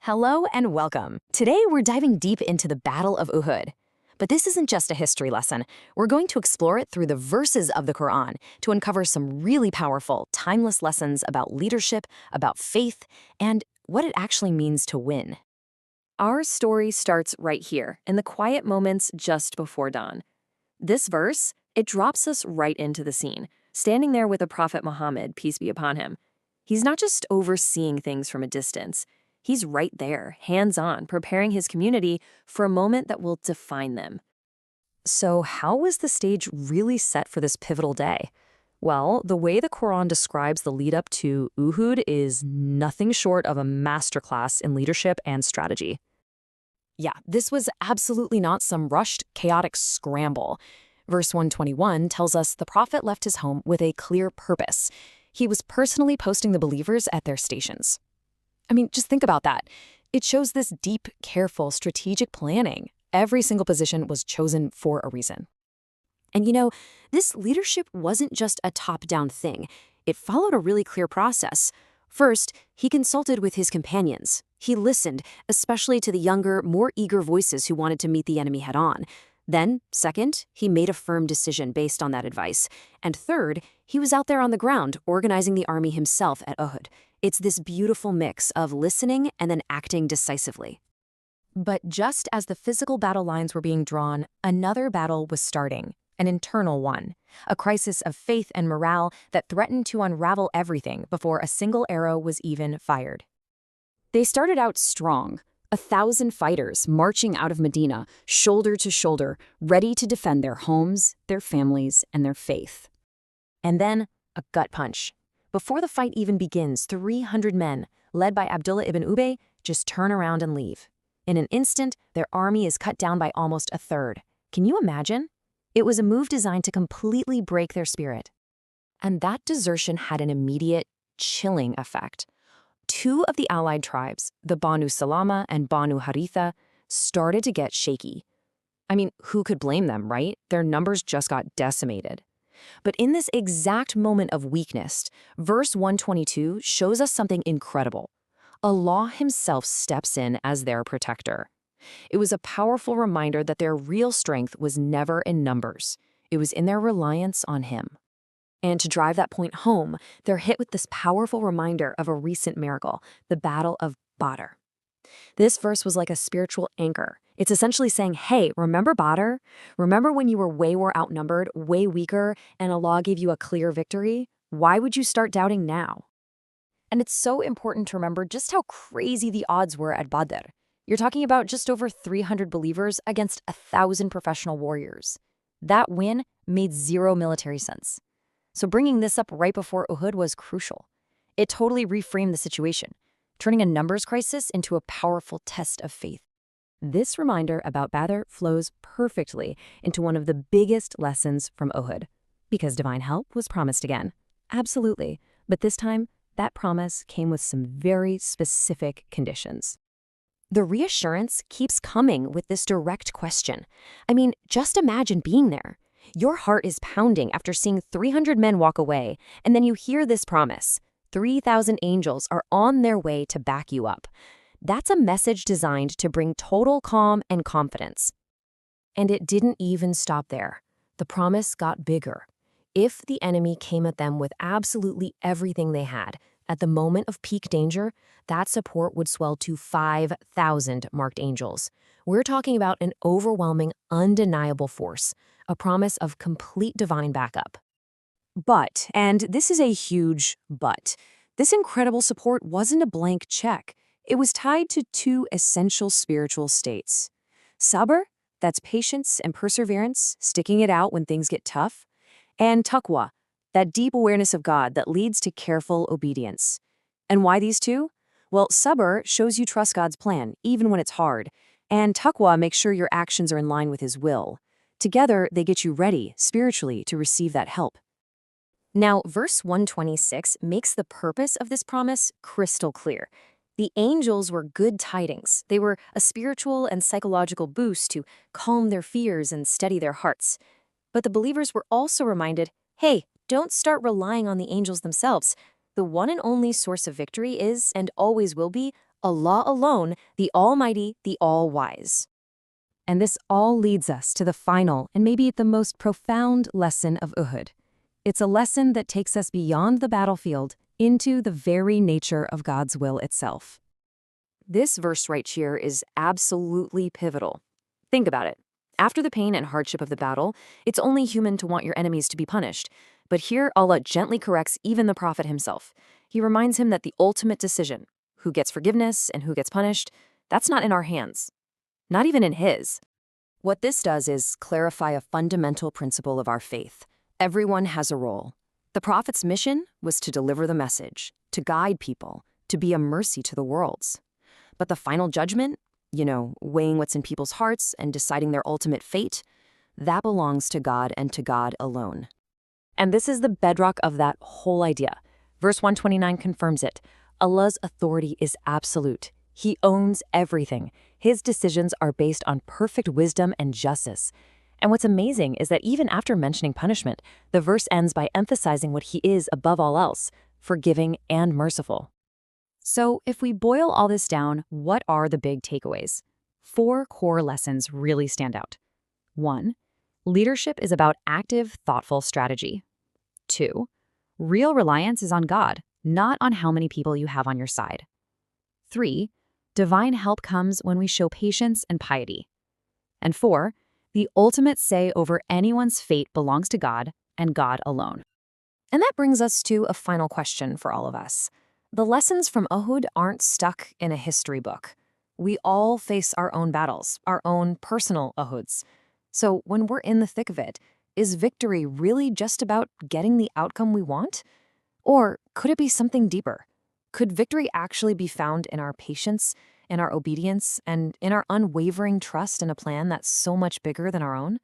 Hello and welcome. Today we're diving deep into the Battle of Uhud. But this isn't just a history lesson. We're going to explore it through the verses of the Quran to uncover some really powerful, timeless lessons about leadership, about faith, and what it actually means to win. Our story starts right here, in the quiet moments just before dawn. This verse, it drops us right into the scene, standing there with the Prophet Muhammad, peace be upon him. He's not just overseeing things from a distance. He's right there, hands-on, preparing his community for a moment that will define them. So how was the stage really set for this pivotal day? Well, the way the Quran describes the lead-up to Uhud is nothing short of a masterclass in leadership and strategy. Yeah, this was absolutely not some rushed, chaotic scramble. Verse 121 tells us the Prophet left his home with a clear purpose. He was personally posting the believers at their stations. I mean, just think about that. It shows this deep, careful, strategic planning. Every single position was chosen for a reason. And this leadership wasn't just a top-down thing. It followed a really clear process. First, he consulted with his companions. He listened, especially to the younger, more eager voices who wanted to meet the enemy head-on. Then, second, he made a firm decision based on that advice. And third, he was out there on the ground, organizing the army himself at Uhud. It's this beautiful mix of listening and then acting decisively. But just as the physical battle lines were being drawn, another battle was starting, an internal one, a crisis of faith and morale that threatened to unravel everything before a single arrow was even fired. They started out strong, 1,000 fighters marching out of Medina, shoulder to shoulder, ready to defend their homes, their families, and their faith. And then, a gut punch. Before the fight even begins, 300 men, led by Abdullah ibn Ubay, just turn around and leave. In an instant, their army is cut down by almost a third. Can you imagine? It was a move designed to completely break their spirit. And that desertion had an immediate, chilling effect. Two of the allied tribes, the Banū Salama and Banū Ḥāritha, started to get shaky. I mean, who could blame them, right? Their numbers just got decimated. But in this exact moment of weakness, verse 122 shows us something incredible. Allah himself steps in as their protector. It was a powerful reminder that their real strength was never in numbers. It was in their reliance on him. And to drive that point home, they're hit with this powerful reminder of a recent miracle, the Battle of Badr. This verse was like a spiritual anchor. It's essentially saying, hey, remember Badr? Remember when you were way more outnumbered, way weaker, and Allah gave you a clear victory? Why would you start doubting now? And it's so important to remember just how crazy the odds were at Badr. You're talking about just over 300 believers against 1,000 professional warriors. That win made zero military sense. So bringing this up right before Uhud was crucial. It totally reframed the situation, turning a numbers crisis into a powerful test of faith. This reminder about Badr flows perfectly into one of the biggest lessons from Uhud, because divine help was promised again. Absolutely, but this time, that promise came with some very specific conditions. The reassurance keeps coming with this direct question. I mean, just imagine being there. Your heart is pounding after seeing 300 men walk away, and then you hear this promise. 3,000 angels are on their way to back you up. That's a message designed to bring total calm and confidence. And it didn't even stop there. The promise got bigger. If the enemy came at them with absolutely everything they had, at the moment of peak danger, that support would swell to 5,000 marked angels. We're talking about an overwhelming, undeniable force, a promise of complete divine backup. But, and this is a huge but, this incredible support wasn't a blank check. It was tied to two essential spiritual states. Sabr, that's patience and perseverance, sticking it out when things get tough. And taqwa, that deep awareness of God that leads to careful obedience. And why these two? Well, sabr shows you trust God's plan, even when it's hard. And taqwa makes sure your actions are in line with his will. Together, they get you ready, spiritually, to receive that help. Now, verse 126 makes the purpose of this promise crystal clear. The angels were good tidings. They were a spiritual and psychological boost to calm their fears and steady their hearts. But the believers were also reminded, hey, don't start relying on the angels themselves. The one and only source of victory is, and always will be, Allah alone, the Almighty, the All-Wise. And this all leads us to the final and maybe the most profound lesson of Uhud. It's a lesson that takes us beyond the battlefield into the very nature of God's will itself. This verse right here is absolutely pivotal. Think about it. After the pain and hardship of the battle, it's only human to want your enemies to be punished. But here Allah gently corrects even the Prophet himself. He reminds him that the ultimate decision, who gets forgiveness and who gets punished, that's not in our hands. Not even in his. What this does is clarify a fundamental principle of our faith. Everyone has a role. The Prophet's mission was to deliver the message, to guide people, to be a mercy to the worlds. But the final judgment, weighing what's in people's hearts and deciding their ultimate fate, that belongs to God and to God alone. And this is the bedrock of that whole idea. Verse 129 confirms it. Allah's authority is absolute. He owns everything. His decisions are based on perfect wisdom and justice. And what's amazing is that even after mentioning punishment, the verse ends by emphasizing what he is above all else, forgiving and merciful. So if we boil all this down, what are the big takeaways? 4 core lessons really stand out. 1. Leadership is about active, thoughtful strategy. 2. Real reliance is on God, not on how many people you have on your side. 3. Divine help comes when we show patience and piety. And 4. The ultimate say over anyone's fate belongs to God and God alone. And that brings us to a final question for all of us. The lessons from Uhud aren't stuck in a history book. We all face our own battles, our own personal Uhuds. So when we're in the thick of it, is victory really just about getting the outcome we want? Or could it be something deeper? Could victory actually be found in our patience, in our obedience, and in our unwavering trust in a plan that's so much bigger than our own?